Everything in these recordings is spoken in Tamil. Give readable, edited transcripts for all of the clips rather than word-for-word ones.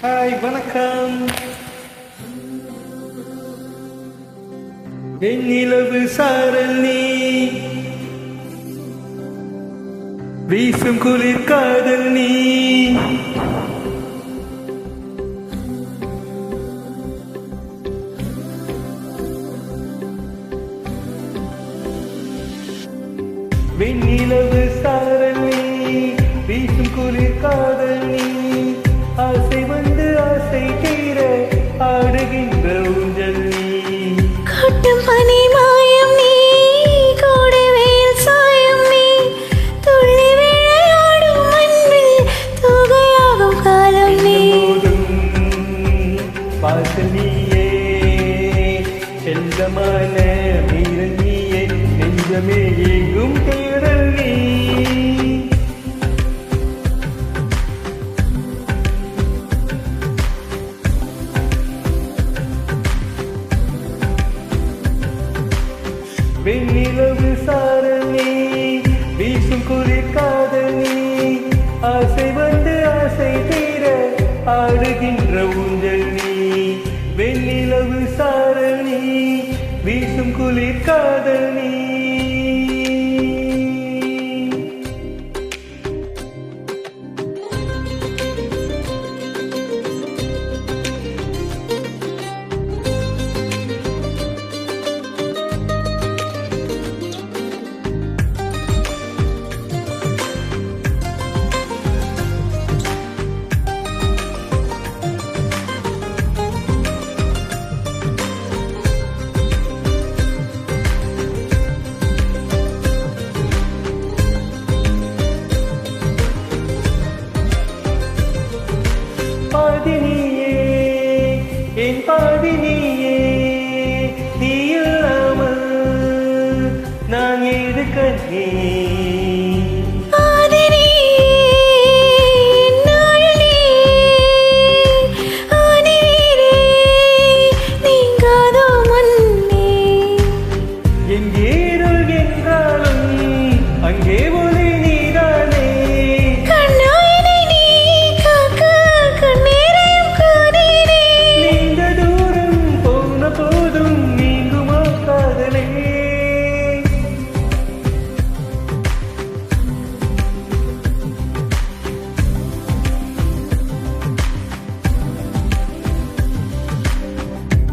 ஹாய் வணக்கம். வெண்ணிலவு சாரல் நீ, வீசும் குளிர் காதல் நீ, வெண்ணிலவு சாரல் நீ, வீசும் குளிர் காதல் நீ, ஆசை வந்து ஆசை தீர ஆடுகின்ற ஊஞ்சல் நீ, காட்டும் பனி மாயம் நீ, கோடை வெயில் சாயம் நீ, துள்ளி விளையாடும் அன்பில் தொகையாகும் காலம் நீ, வாசல் நீயே, செல்லமான வீரன் நீயே, நெஞ்சமே எங்கும் தேடல் நீ, வெண்ணிலவு சாரல் நீ, வீசும் குளிர் காதல் நீ, ஆசை வந்து ஆசை தீர ஆடுகின்ற ஊஞ்சல் நீ, வெண்ணிலவு சாரல் நீ, வீசும் குளிர் காதல் நீ. பாதினியே, என் பாதினியே, நீ இல்லாமல் நான் ஏது கண்ணே, எங்கே இருள் என்றாலும் அங்கே ஒளி நீதானே, நீண்ட தூரம் போன போதும் நீங்குமா காதலே,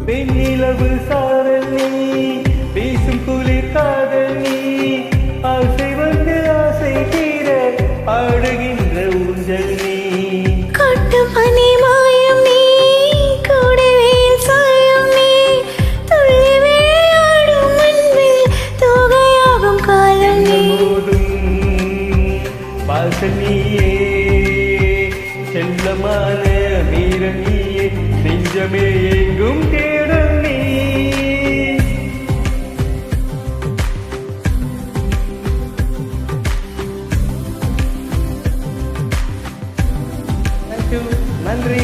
வெண்ணிலவு சாரல் நீ, வீசும் குளிர் காதல் நீ, ஆசை வந்து ஆசை தீர ஆடுகின்ற ஊஞ்சல் நீ, காட்டும் பனி மாயம் நீ, கோடை வெயில் சாயம் நீ, துள்ளி விளையாடும் அன்பில் தொகையாகும் காலம் நீ, வாசல் நீயே, செல்லமான வீரன் நீயே, நெஞ்சமே எங்கும் தேடல் நீ. நன்றி.